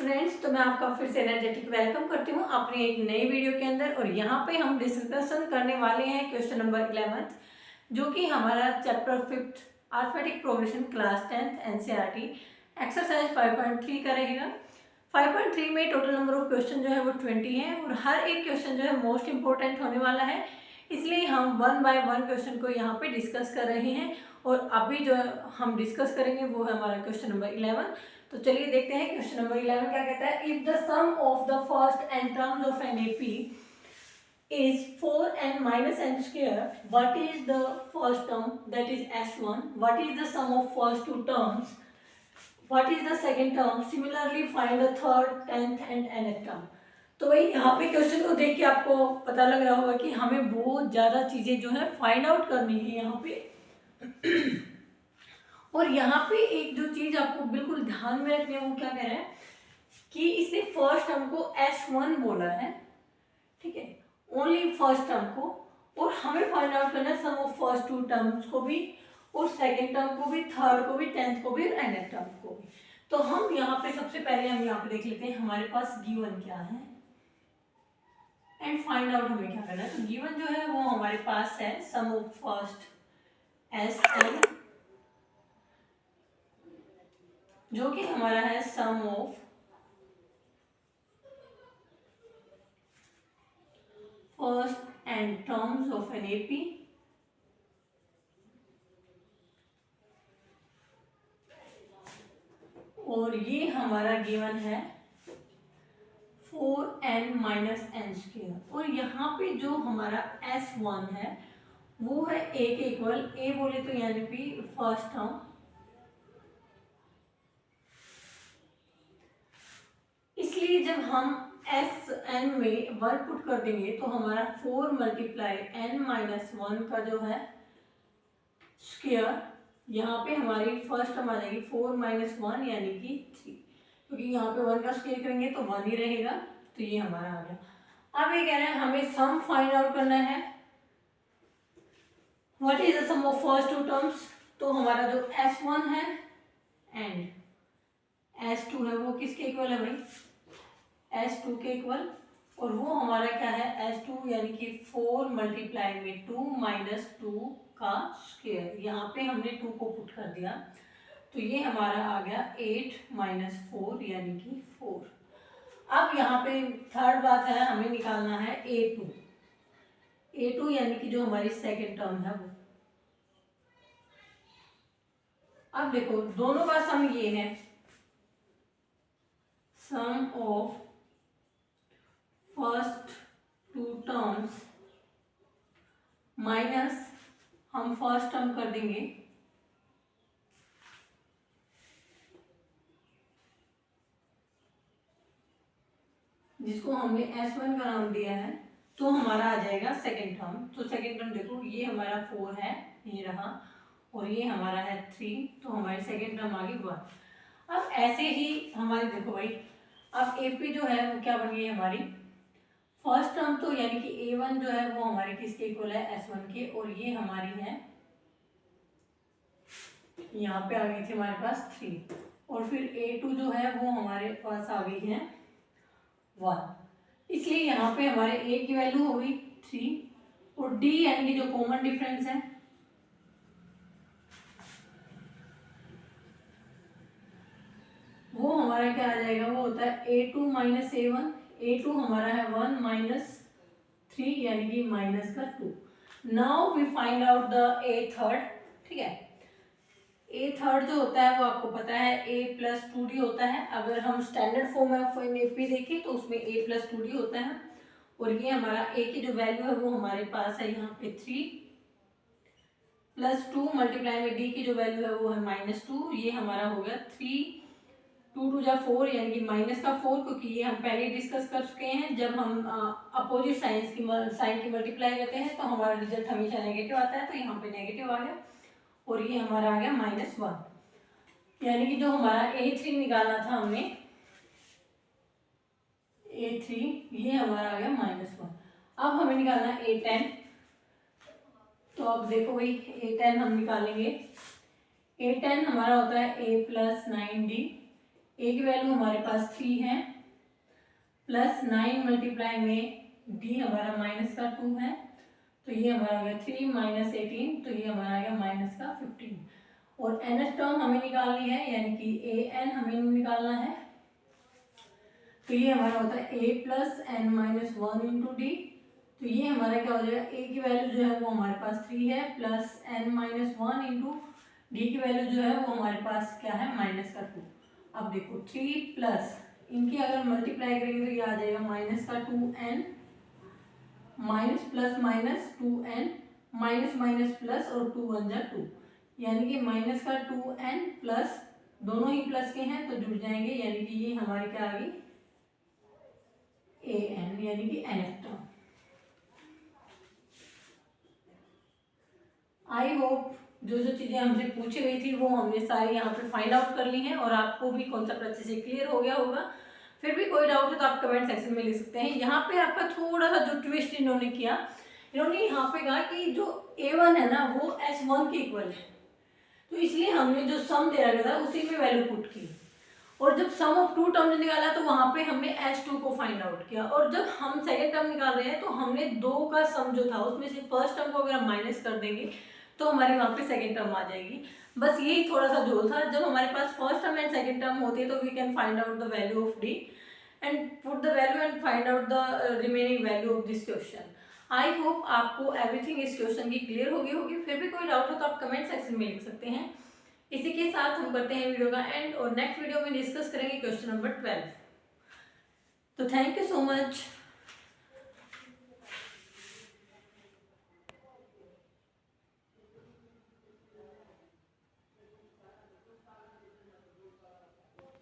Friends, तो मैं आपका फिर से एनर्जेटिक वेलकम करती हूँ अपनी एक नई वीडियो के अंदर। और यहाँ पे हम डिस्कशन करने वाले हैं क्वेश्चन नंबर 11 जो कि हमारा chapter 5 arithmetic progression class 10th NCERT exercise 5.3 का रहेगा। 5.3 में टोटल नंबर ऑफ क्वेश्चन जो है वो 20 है और हर एक क्वेश्चन जो है मोस्ट इंपॉर्टेंट होने वाला है, इसलिए हम 1 बाय 1 क्वेश्चन को यहाँ पे डिस्कस कर रहे हैं। और अभी जो हम डिस्कस करेंगे वो है हमारा क्वेश्चन नंबर 11। तो चलिए देखते हैं क्वेश्चन नंबर 11 क्या कहता है। If the sum of the first N terms of an AP is 4n minus n square, what is the first term, that is s1, what is the sum of first two terms, what is the second term, similarly find the third, 10th and nth term। तो भाई यहाँ पे question को देख के आपको पता लग रहा होगा कि हमें बहुत ज़्यादा चीज़ें जो है फाइंड आउट करनी है यहाँ पे। और यहाँ पे एक जो चीज़ आपको बिल्कुल ध्यान में रखनी है वो क्या कह रहा है कि इसने फर्स्ट टर्म को S1 बोला है, ठीक है, ओनली फर्स्ट टर्म को। और हमें फाइंड आउट करना है sum of first two terms को भी और सेकंड टर्म को भी, थर्ड को भी, 10th को भी और nth टर्म को भी। तो हम यहाँ पे सबसे पहले हम यहाँ पे देख लेते हैं हमारे पास गिवन क्या है एंड फाइंड आउट हमें क्या करना है। तो गिवन जो है वो हमारे पास है सम ऑफ फर्स्ट Sn जो कि हमारा है sum of first n terms of an AP और ये हमारा गिवन है 4n माइनस एन स्क्वायर। और यहाँ पे जो हमारा S1 है वो है a के इक्वल, a बोले तो यानी कि फर्स्ट टर्म, इसलिए जब हम Sn में 1 पुट कर देंगे तो हमारा 4 मल्टीप्लाई n माइनस 1 का जो है स्क्वायर, यहाँ पे हमारी फर्स्ट टर्म आ जाएगी 4 माइनस 1 यानी कि 3, क्योंकि यहाँ पे 1 का स्क्वायर करेंगे तो 1 ही रहेगा। तो ये हमारा आ गया। अब ये कह रहे हैं हमें सम फाइंड आउट करना है, what is the sum of first two terms. तो हमारा जो S1 है एंड S2 है वो किसके इक्वल है भाई, S2 के इक्वल। और वो हमारा क्या है S2 यानी कि 4 मल्टीप्लाई में 2 माइनस 2 का स्क्वायर, यहाँ पे हमने 2 को पुट कर दिया तो ये हमारा आ गया 8 माइनस 4 यानी कि 4। अब यहाँ पे थर्ड बात है, हमें निकालना है A2 यानी कि जो हमारी सेकेंड टर्म है वो। अब देखो दोनों का सम ये है, sum of first two terms minus हम फर्स्ट टर्म कर देंगे जिसको हमने S1 का नाम दिया है, तो हमारा आ जाएगा सेकेंड टर्म। तो सेकेंड टर्म देखो ये हमारा 4 है, ये रहा, और ये हमारा है 3, तो हमारी सेकेंड टर्म आ गई 1। अब ऐसे ही हमारी देखो भाई, अब AP जो है वो क्या बन गई हमारी फर्स्ट टर्म, तो यानी कि A1 जो है वो हमारी किसके इक्वल है S1 के, और ये हमारी है यहाँ पे आ गई थी हमारे पास 3, और फिर A2 जो है वो हमारे पास आ गई है 1, इसलिए यहाँ पे हमारे A की वैल्यू हो गई 3 और D यानी कि जो कॉमन डिफरेंस है वो हमारा क्या आ जाएगा, वो होता है A2 माइनस A1। A2 हमारा है 1 माइनस 3 यानी कि माइनस का 2। Now we find out the A third, ठीक है। A थर्ड जो होता है वो आपको पता है A प्लस 2D होता है। अगर हम स्टैंडर्ड फॉर्म ऑफ AP देखें तो उसमें A प्लस 2D होता है। और ये हमारा A की जो वैल्यू है वो हमारे पास है यहाँ पे 3 प्लस 2 मल्टीप्लाई में D की जो वैल्यू है वो है माइनस 2, ये हमारा हो गया 3 2 2 जा 4 यानी कि माइनस का 4, क्योंकि ये हम पहले डिस्कस कर चुके हैं। जब हम अपोजिट साइन की मल्टीप्लाई करते हैं तो हमारा रिजल्ट हमेशा नेगेटिव आता है, तो यहाँ पे नेगेटिव आ गया और ये हमारा आ गया -1, यानी कि जो हमारा A3 निकालना था हमने, A3 ये हमारा आ गया -1। अब हमें निकालना है A10, तो अब देखो भाई A10 हम निकालेंगे। A10 हमारा होता है A प्लस 9D ए की वैल्यू हमारे पास 3 है, प्लस 9 मल्टीप्लाई में डी हमारा माइनस का 2 है, तो ये हमारा आ गया 3 माइनस 18, तो ये हमारा आ गया माइनस का 15। और एन टर्म हमें निकालनी है, यानी कि ए एन हमें निकालना है, तो ये हमारा होता है a plus N minus 1 into d. तो ये हमारा क्या हो जाएगा, ए की वैल्यू जो है वो हमारे पास 3 है, plus N minus 1 into D की वैल्यू जो है वो हमारे पास क्या है, माइनस का 2। अब देखो 3 प्लस इनकी अगर मल्टीप्लाई करेंगे तो ये आ जाएगा माइनस का 2n, minus plus minus 2n, minus minus plus और 2 1 जा 2, यानी कि माइनस का 2n प्लस, दोनों ही प्लस के हैं तो जुड़ जाएंगे, यानी कि ये हमारी क्या आ गई an, यानी कि nth टर्म। आई होप जो जो चीज़ें हमसे पूछी गई थी वो हमने सारी यहाँ पे फाइंड आउट कर ली हैं और आपको भी कॉन्सेप्ट अच्छे से क्लियर हो गया होगा। फिर भी कोई डाउट है तो आप कमेंट सेक्शन में लिख सकते हैं। यहाँ पे आपका थोड़ा सा जो ट्विस्ट इन्होंने किया, इन्होंने यहाँ पे कहा कि जो a1 है ना वो s1 के इक्वल है, तो इसलिए हमने जो सम दे रखा था उसी में वैल्यू पुट की, और जब सम ऑफ 2 टर्म निकाला तो वहाँ पे हमने s2 को फाइंड आउट किया, और जब हम सेकेंड टर्म निकाल रहे हैं तो हमने 2 का सम जो था उसमें से फर्स्ट टर्म को अगर हम माइनस कर देंगे तो हमारे वहाँ पे सेकेंड टर्म आ जाएगी। बस यही थोड़ा सा जोड़ था, जब हमारे पास first term and second term होती है तो we can find out the value of d and put the value and find out the remaining value of this question. I hope आपको एवरीथिंग इस क्वेश्चन की क्लियर हो गई होगी। फिर भी कोई डाउट हो तो आप कमेंट सेक्शन में लिख सकते हैं। इसी के साथ हम करते हैं वीडियो का एंड, और नेक्स्ट वीडियो में डिस्कस करेंगे क्वेश्चन नंबर 12। तो थैंक यू सो मच।